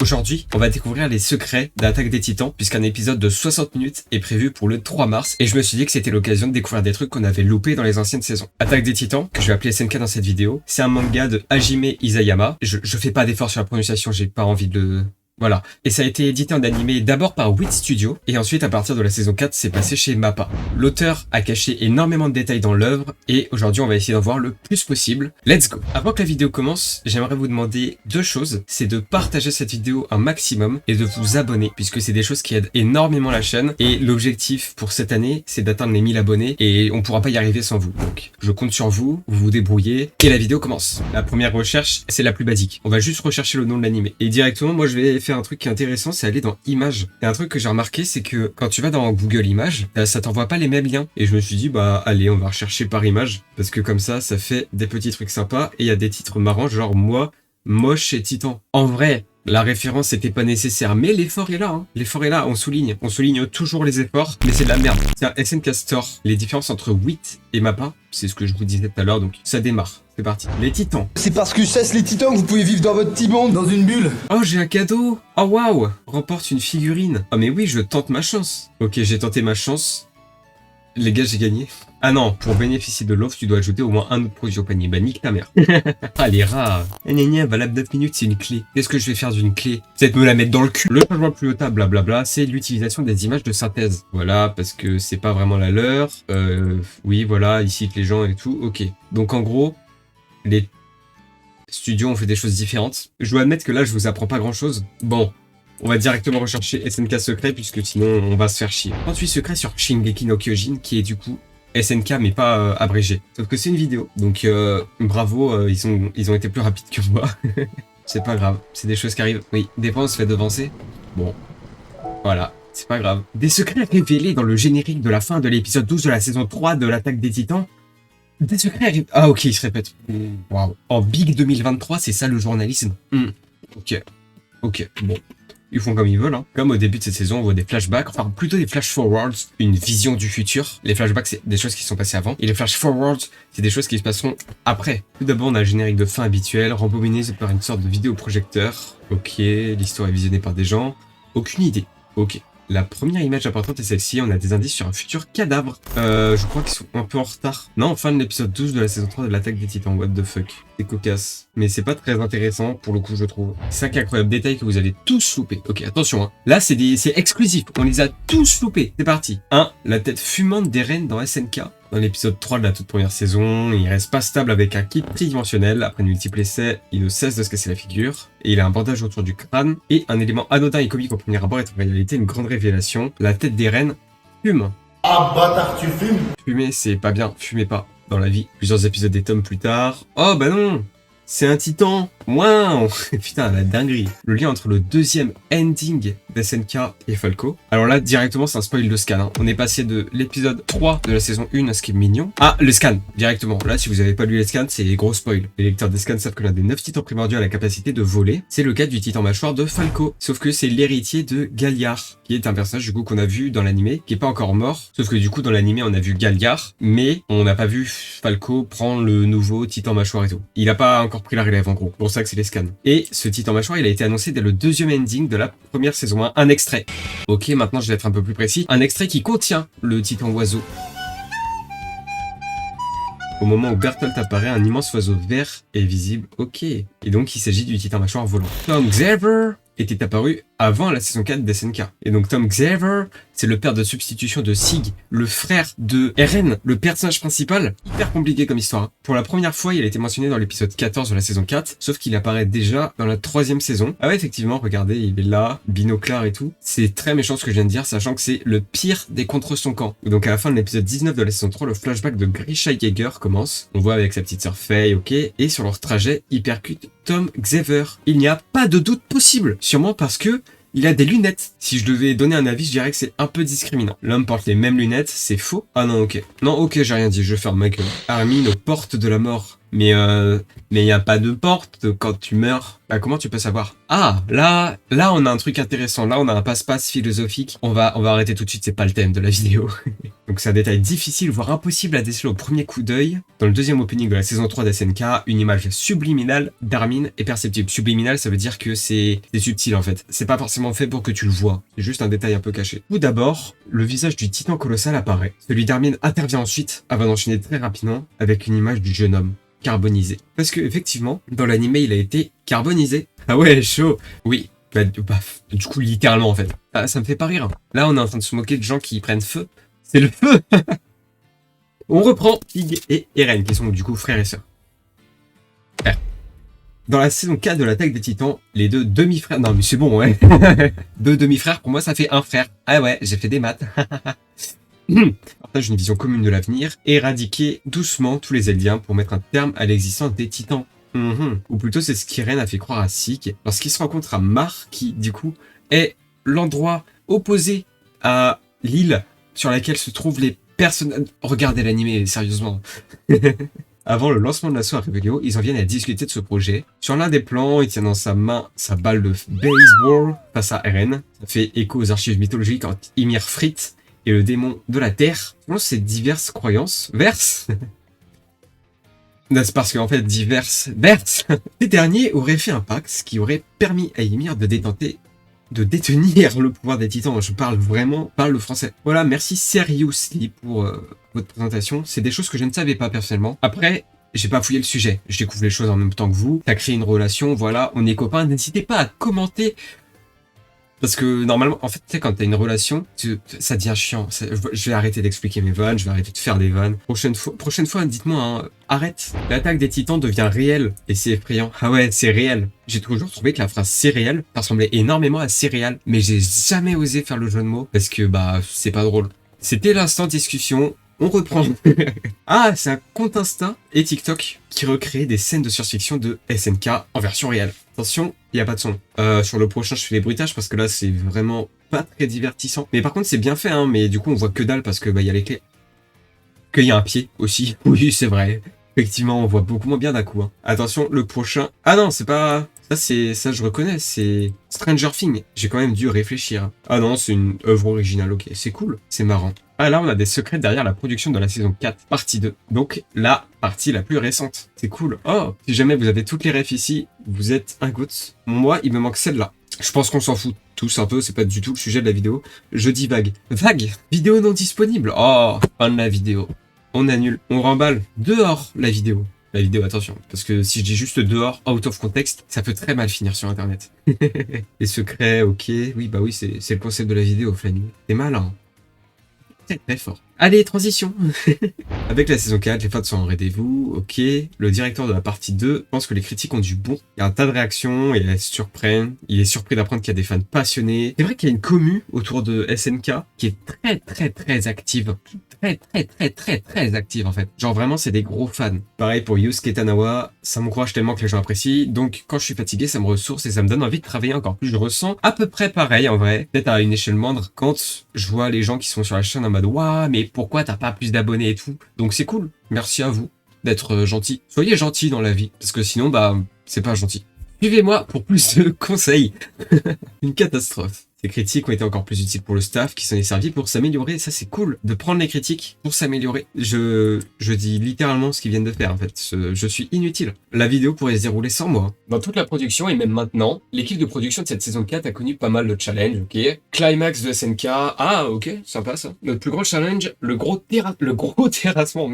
Aujourd'hui, on va découvrir les secrets d'Attaque des Titans, puisqu'un épisode de 60 minutes est prévu pour le 3 mars, et je me suis dit que c'était l'occasion de découvrir des trucs qu'on avait loupés dans les anciennes saisons. Attaque des Titans, que je vais appeler SNK dans cette vidéo, c'est un manga de Hajime Isayama. Je fais pas d'effort sur la prononciation, j'ai pas envie de... Voilà. Et ça a été édité en animé d'abord par Wit Studio, et ensuite à partir de la saison 4, c'est passé chez MAPPA. L'auteur a caché énormément de détails dans l'œuvre, et aujourd'hui on va essayer d'en voir le plus possible. Let's go! Avant que la vidéo commence, j'aimerais vous demander deux choses. C'est de partager cette vidéo un maximum, et de vous abonner, puisque c'est des choses qui aident énormément la chaîne, et l'objectif pour cette année, c'est d'atteindre les 1000 abonnés, et on pourra pas y arriver sans vous. Donc, je compte sur vous, vous vous débrouillez, et la vidéo commence. La première recherche, c'est la plus basique. On va juste rechercher le nom de l'animé. Et directement, moi je vais faire un truc qui est intéressant, c'est aller dans Images. Et un truc que j'ai remarqué, c'est que quand tu vas dans Google Images, ça t'envoie pas les mêmes liens. Et je me suis dit, bah allez, on va rechercher par image, parce que comme ça fait des petits trucs sympas, et il y a des titres marrants, genre moi, moche et Titan. En vrai, la référence n'était pas nécessaire, mais l'effort est là, hein. L'effort est là, on souligne toujours les efforts, mais c'est de la merde. C'est un SNK Store. Les différences entre Wit et MAPPA, c'est ce que je vous disais tout à l'heure, donc ça démarre. C'est parti. Les Titans. C'est parce que je chasse les Titans que vous pouvez vivre dans votre petit monde, dans une bulle. Oh, j'ai un cadeau. Oh, waouh. Remporte une figurine. Oh, mais oui, je tente ma chance. Ok, j'ai tenté ma chance. Les gars, j'ai gagné. Ah non, pour bénéficier de l'offre, tu dois ajouter au moins un autre produit au panier. Bah, nique ta mère. Ah, les rats. Valable 9 minutes, c'est une clé. Qu'est-ce que je vais faire d'une clé? Peut-être me la mettre dans le cul. Le changement plus haut, blablabla, c'est l'utilisation des images de synthèse. Voilà, parce que c'est pas vraiment la leur. Oui, voilà, ils citent les gens et tout. Ok. Donc, en gros, les studios ont fait des choses différentes. Je dois admettre que là, je vous apprends pas grand-chose. Bon. On va directement rechercher SNK secret, puisque sinon on va se faire chier. 38 secrets sur Shingeki no Kyojin, qui est du coup SNK mais pas abrégé. Sauf que c'est une vidéo, donc bravo, ils ont été plus rapides que moi. C'est pas grave, c'est des choses qui arrivent. Oui, des fois on se fait devancer. Bon, voilà, c'est pas grave. Des secrets révélés dans le générique de la fin de l'épisode 12 de la saison 3 de l'Attaque des Titans. Des secrets arrivent... Ah ok, il se répète. Waouh. En Big 2023, c'est ça le journalisme. Ok, bon. Ils font comme ils veulent, hein. Comme au début de cette saison, on voit des flashbacks, enfin plutôt des flash-forwards, une vision du futur. Les flashbacks, c'est des choses qui sont passées avant. Et les flash-forwards, c'est des choses qui se passeront après. Tout d'abord, on a le générique de fin habituel, rembobiné par une sorte de vidéoprojecteur. Ok, l'histoire est visionnée par des gens. Aucune idée. Ok. La première image importante est celle-ci, on a des indices sur un futur cadavre. Je crois qu'ils sont un peu en retard. Non, fin de l'épisode 12 de la saison 3 de l'Attaque des Titans, what the fuck. C'est cocasse. Mais c'est pas très intéressant, pour le coup, je trouve. 5 incroyables détails que vous allez tous louper. Ok, attention, hein. Là, c'est exclusif, on les a tous loupés. C'est parti. 1. La tête fumante d'Eren dans SNK. Dans l'épisode 3 de la toute première saison, il reste pas stable avec un kit tridimensionnel. Après de multiples essais, il ne cesse de se casser la figure. Et il a un bandage autour du crâne. Et un élément anodin et comique au premier abord est en réalité une grande révélation. La tête d'Eren fume. Ah bâtard, tu fumes? Fumer, c'est pas bien. Fumez pas dans la vie. Plusieurs épisodes des tomes plus tard. Oh bah non! C'est un titan! Waouh! Putain, la dinguerie! Le lien entre le deuxième ending d'SNK et Falco. Alors là, directement, c'est un spoil de scan. Hein. On est passé de l'épisode 3 de la saison 1, ce qui est mignon, à le scan, directement. Là, si vous avez pas lu les scans, c'est gros spoil. Les lecteurs des scans savent que l'un des 9 titans primordiaux a la capacité de voler. C'est le cas du titan mâchoire de Falco. Sauf que c'est l'héritier de Galliard, qui est un personnage, du coup, qu'on a vu dans l'animé, qui est pas encore mort. Sauf que, du coup, dans l'animé, on a vu Galliard, mais on n'a pas vu Falco prendre le nouveau titan mâchoire et tout. Il a pas encore pris la relève, en gros. Pour ça que c'est les scans. Et ce titan mâchoire, il a été annoncé dès le deuxième ending de la première saison 1. Un extrait. Ok, maintenant je vais être un peu plus précis. Un extrait qui contient le titan oiseau. Au moment où Bertolt apparaît, un immense oiseau vert est visible. Ok. Et donc il s'agit du titan mâchoire volant. Tom Xaver était apparu avant la saison 4 d'SNK. Et donc Tom Xaver, c'est le père de substitution de Sig, le frère de Eren, le personnage principal. Hyper compliqué comme histoire. Hein. Pour la première fois, il a été mentionné dans l'épisode 14 de la saison 4, sauf qu'il apparaît déjà dans la 3e saison. Ah ouais, effectivement, regardez, il est là, binoclard et tout. C'est très méchant ce que je viens de dire, sachant que c'est le pire des contre son camp. Donc à la fin de l'épisode 19 de la saison 3, le flashback de Grisha Yeager commence. On voit avec sa petite sœur Faye, ok, et sur leur trajet, il percute Tom Xaver. Il n'y a pas de doute possible, sûrement parce que il a des lunettes. Si je devais donner un avis, je dirais que c'est un peu discriminant. L'homme porte les mêmes lunettes, c'est faux. Ah non, ok. Non, ok, j'ai rien dit, je ferme ma gueule. Armin aux portes de la mort. Mais il n'y a pas de porte quand tu meurs. Bah, comment tu peux savoir? Ah, là, on a un truc intéressant. Là, on a un passe-passe philosophique. On va arrêter tout de suite. C'est pas le thème de la vidéo. Donc, c'est un détail difficile, voire impossible à déceler au premier coup d'œil. Dans le deuxième opening de la saison 3 d'SNK, une image subliminale d'Armin est perceptible. Subliminal, ça veut dire que c'est subtil, en fait. C'est pas forcément fait pour que tu le vois. C'est juste un détail un peu caché. Tout d'abord, le visage du titan colossal apparaît. Celui d'Armin intervient ensuite, avant d'enchaîner très rapidement avec une image du jeune homme. Carbonisé. Parce que effectivement, dans l'anime, il a été carbonisé. Ah ouais, chaud. Oui. Bah, du coup, littéralement, en fait. Ah, ça me fait pas rire. Hein. Là, on est en train de se moquer de gens qui prennent feu. C'est le feu. On reprend Pig et Eren, qui sont du coup frères et sœurs. Dans la saison 4 de l'attaque des titans, les deux demi-frères... Non, mais c'est bon, ouais. Deux demi-frères, pour moi, ça fait un frère. Ah ouais, j'ai fait des maths. Partage une vision commune de l'avenir, éradiquer doucement tous les Eldiens pour mettre un terme à l'existence des titans. Ou plutôt c'est ce qu'Eren a fait croire à Zeke lorsqu'il se rencontre à Mar, qui du coup est l'endroit opposé à l'île sur laquelle se trouvent les personnages... Regardez l'animé, sérieusement. Avant le lancement de l'assaut à Revelio, ils en viennent à discuter de ce projet. Sur l'un des plans, il tient dans sa main sa balle de baseball face à Eren. Ça fait écho aux archives mythologiques quand Ymir Frit et le démon de la Terre. Selon ces diverses croyances, c'est parce qu'en fait, ces derniers auraient fait un pacte qui aurait permis à Ymir de détenir le pouvoir des titans. Je parle le français. Voilà, merci Seriously pour votre présentation. C'est des choses que je ne savais pas personnellement. Après, j'ai pas fouillé le sujet. Je découvre les choses en même temps que vous. T'as créé une relation, voilà, on est copains. N'hésitez pas à commenter. Parce que normalement, en fait, tu sais, quand t'as une relation, ça devient chiant. Je vais arrêter d'expliquer mes vannes, je vais arrêter de faire des vannes. Prochaine fois, dites-moi, hein, arrête. L'attaque des titans devient réelle et c'est effrayant. Ah ouais, c'est réel. J'ai toujours trouvé que la phrase céréales ressemblait énormément à céréales, mais j'ai jamais osé faire le jeu de mots parce que bah c'est pas drôle. C'était l'instant discussion. On reprend. Ah, c'est un compte Insta et TikTok qui recrée des scènes de science-fiction de SNK en version réelle. Attention, il n'y a pas de son. Sur le prochain, je fais les bruitages parce que là, c'est vraiment pas très divertissant. Mais par contre, c'est bien fait, hein, mais du coup, on voit que dalle parce que bah, y a les clés. Qu'il y a un pied aussi. Oui, c'est vrai. Effectivement, on voit beaucoup moins bien d'un coup. Hein. Attention, le prochain... Ah non, c'est pas... Ça, je reconnais, c'est Stranger Things. J'ai quand même dû réfléchir. Ah non, c'est une œuvre originale, ok. C'est cool, c'est marrant. Ah là, on a des secrets derrière la production de la saison 4, partie 2. Donc, la partie la plus récente. C'est cool. Oh, si jamais vous avez toutes les refs ici, vous êtes un goût. Moi, il me manque celle-là. Je pense qu'on s'en fout tous un peu, c'est pas du tout le sujet de la vidéo. Je dis vague. Vague. Vidéo non disponible. Oh, fin de la vidéo. On annule. On remballe. Dehors, la vidéo. La vidéo, attention, parce que si je dis juste dehors, out of context, ça peut très mal finir sur internet. Les secrets, ok, oui, bah oui, c'est le concept de la vidéo, Fanny. C'est malin. Très très fort. Allez, transition. Avec la saison 4, les fans sont en rendez-vous, ok. Le directeur de la partie 2 pense que les critiques ont du bon. Il y a un tas de réactions et elles surprennent. Il est surpris d'apprendre qu'il y a des fans passionnés. C'est vrai qu'il y a une commu autour de SNK qui est très très très active. Très active en fait. Genre vraiment c'est des gros fans. Pareil pour Yusuke Tanawa, ça m'encourage tellement que les gens apprécient. Donc quand je suis fatigué, ça me ressource et ça me donne envie de travailler encore plus. Je ressens à peu près pareil en vrai. Peut-être à une échelle moindre quand je vois les gens qui sont sur la chaîne en mode waouh mais pourquoi t'as pas plus d'abonnés et tout. Donc c'est cool. Merci à vous d'être gentil. Soyez gentil dans la vie parce que sinon bah c'est pas gentil. Suivez-moi pour plus de conseils. Une catastrophe. Ces critiques ont été encore plus utiles pour le staff qui s'en est servi pour s'améliorer. Ça, c'est cool de prendre les critiques pour s'améliorer. Je dis littéralement ce qu'ils viennent de faire, en fait. Je suis inutile. La vidéo pourrait se dérouler sans moi. Dans toute la production et même maintenant, l'équipe de production de cette saison 4 a connu pas mal de challenges, ok. Climax de SNK. Ah, ok, sympa ça. Notre plus gros challenge, le grand terrassement.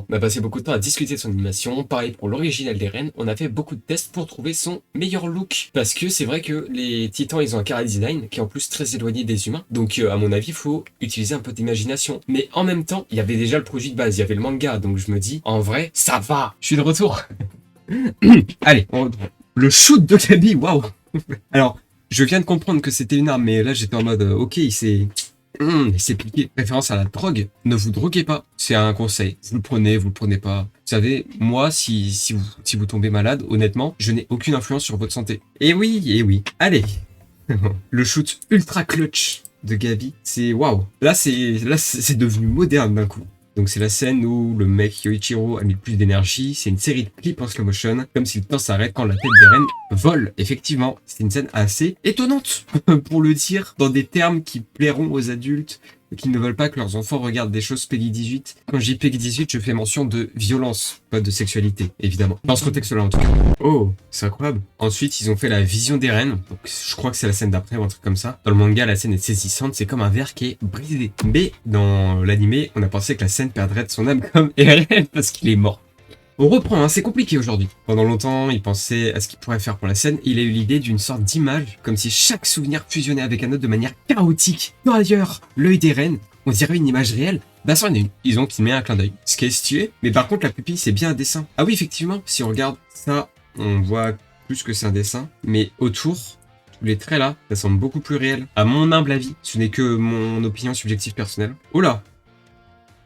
On a passé beaucoup de temps à discuter de son animation. Pareil pour l'original d'Eren, on a fait beaucoup de tests pour trouver son meilleur look. Parce que c'est vrai que les titans, ils ont un chara design qui est en plus très éloigné des humains. Donc à mon avis, il faut utiliser un peu d'imagination. Mais en même temps, il y avait déjà le produit de base, il y avait le manga. Donc je me dis, en vrai, ça va. Je suis de retour. Allez, le shoot de Gabi, waouh. Alors, je viens de comprendre que c'était une arme, mais là j'étais en mode, ok, il s'est piqué. Référence à la drogue. Ne vous droguez pas. C'est un conseil. Vous le prenez pas. Vous savez, moi, si vous tombez malade, honnêtement, je n'ai aucune influence sur votre santé. Et oui. Allez. Le shoot ultra clutch de Gabi, c'est waouh. Là, c'est devenu moderne d'un coup. Donc c'est la scène où le mec Yoichiro a mis le plus d'énergie. C'est une série de clips en slow motion, comme si le temps s'arrête quand la tête d'Eren vole. Effectivement, c'est une scène assez étonnante, pour le dire, dans des termes qui plairont aux adultes, qui ne veulent pas que leurs enfants regardent des choses PEGI 18. Quand je dis PEGI 18, je fais mention de violence, pas de sexualité, évidemment. Dans ce contexte-là, en tout cas. Oh, c'est incroyable. Ensuite, ils ont fait la vision d'Eren. Donc, je crois que c'est la scène d'après ou un truc comme ça. Dans le manga, la scène est saisissante. C'est comme un verre qui est brisé. Mais dans l'animé, on a pensé que la scène perdrait de son âme comme Eren parce qu'il est mort. On reprend, hein, c'est compliqué aujourd'hui. Pendant longtemps, il pensait à ce qu'il pourrait faire pour la scène. Il a eu l'idée d'une sorte d'image, comme si chaque souvenir fusionnait avec un autre de manière chaotique. D'ailleurs, l'œil d'Eren, on dirait une image réelle. Bah ça en est une. Ils ont filmé un clin d'œil, ce qui est stylé. Mais par contre, la pupille, c'est bien un dessin. Ah oui, effectivement, si on regarde ça, on voit plus que c'est un dessin. Mais autour, tous les traits là, ça semble beaucoup plus réel. À mon humble avis, ce n'est que mon opinion subjective personnelle. Oh là!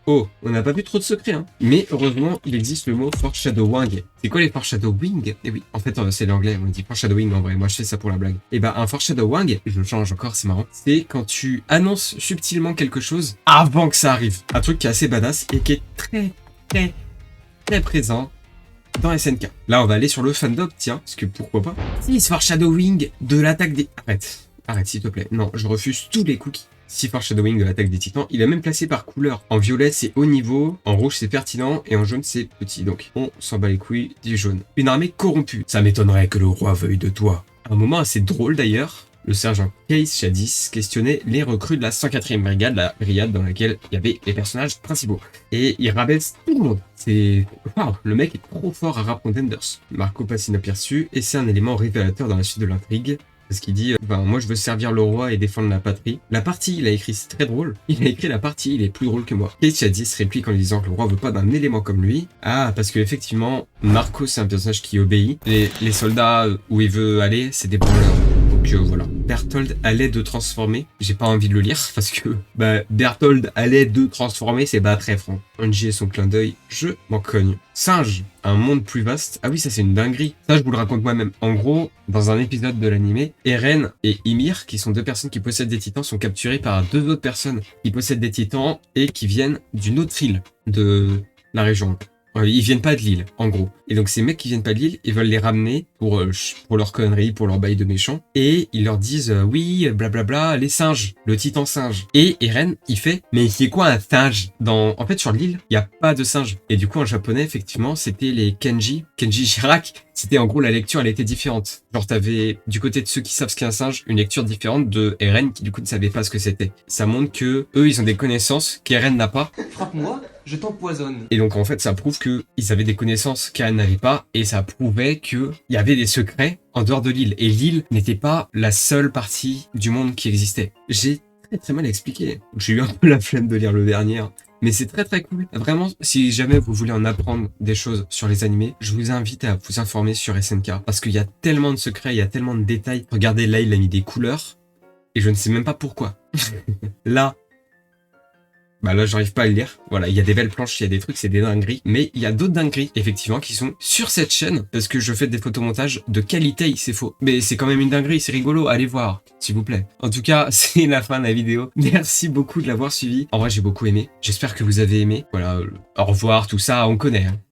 Oh, on n'a pas vu trop de secrets, hein. Mais heureusement, il existe le mot foreshadowing. C'est quoi les foreshadowing? Eh oui, en fait, c'est l'anglais, on dit foreshadowing en vrai. Moi, je fais ça pour la blague. Et bah, un foreshadowing, je le change encore, c'est marrant. C'est quand tu annonces subtilement quelque chose avant que ça arrive. Un truc qui est assez badass et qui est très présent dans SNK. Là, on va aller sur le fandom, tiens, parce que pourquoi pas. Si, ce foreshadowing de l'attaque des... Arrête, s'il te plaît. Non, je refuse tous les cookies. Si foreshadowing de l'attaque des titans, il est même placé par couleur. En violet, c'est haut niveau, en rouge, c'est pertinent, et en jaune, c'est petit. Donc, on s'en bat les couilles du jaune. Une armée corrompue. Ça m'étonnerait que le roi veuille de toi. À un moment assez drôle d'ailleurs, le sergent Case Shadis questionnait les recrues de la 104e brigade, la brigade dans laquelle il y avait les personnages principaux. Et il rabaisse tout le monde. C'est... Waouh, le mec est trop fort à rap contenders. Marco passe inaperçu, et c'est un élément révélateur dans la suite de l'intrigue. Parce qu'il dit, moi je veux servir le roi et défendre la patrie. La partie, il a écrit, c'est très drôle. Il a écrit la partie, il est plus drôle que moi. Case Shadis réplique en lui disant que le roi veut pas d'un élément comme lui. Ah, parce que effectivement, Marco c'est un personnage qui obéit. Les soldats où il veut aller, c'est des branleurs. Donc voilà. Berthold allait de transformer. J'ai pas envie de le lire parce que Berthold allait de transformer, c'est pas très franc. Angie et son clin d'œil, je m'en cogne. Singe, un monde plus vaste. Ah oui, ça c'est une dinguerie. Ça je vous le raconte moi-même. En gros, dans un épisode de l'animé, Eren et Ymir, qui sont deux personnes qui possèdent des titans, sont capturés par deux autres personnes qui possèdent des titans et qui viennent d'une autre île de la région. Ils viennent pas de l'île, en gros. Et donc ces mecs qui viennent pas de l'île, ils veulent les ramener pour leur connerie, pour leur bail de méchants. Et ils leur disent, oui, blablabla, les singes, le titan singe. Et Eren, il fait, mais c'est quoi un singe? En fait, sur l'île, il y a pas de singe. Et du coup, en japonais, effectivement, c'était les Kenji Girac. C'était en gros, la lecture, elle était différente. Genre, t'avais, du côté de ceux qui savent ce qu'est un singe, une lecture différente de Eren qui, du coup, ne savait pas ce que c'était. Ça montre que eux, ils ont des connaissances qu'Eren n'a pas. Frappe-moi, je t'empoisonne. Et donc, en fait, ça prouve que ils avaient des connaissances qu'Eren n'avait pas, et ça prouvait que il y avait des secrets en dehors de l'île. Et l'île n'était pas la seule partie du monde qui existait. J'ai très mal expliqué. J'ai eu un peu la flemme de lire le dernier. Mais c'est très cool. Vraiment, si jamais vous voulez en apprendre des choses sur les animés, je vous invite à vous informer sur SNK. Parce qu'il y a tellement de secrets, il y a tellement de détails. Regardez, là, il a mis des couleurs. Et je ne sais même pas pourquoi. Là, j'arrive pas à le lire. Voilà, il y a des belles planches, il y a des trucs, c'est des dingueries. Mais il y a d'autres dingueries, effectivement, qui sont sur cette chaîne. Parce que je fais des photomontages de qualité, c'est faux. Mais c'est quand même une dinguerie, c'est rigolo, allez voir, s'il vous plaît. En tout cas, c'est la fin de la vidéo. Merci beaucoup de l'avoir suivi. En vrai, j'ai beaucoup aimé. J'espère que vous avez aimé. Voilà, au revoir, tout ça, on connaît. Hein.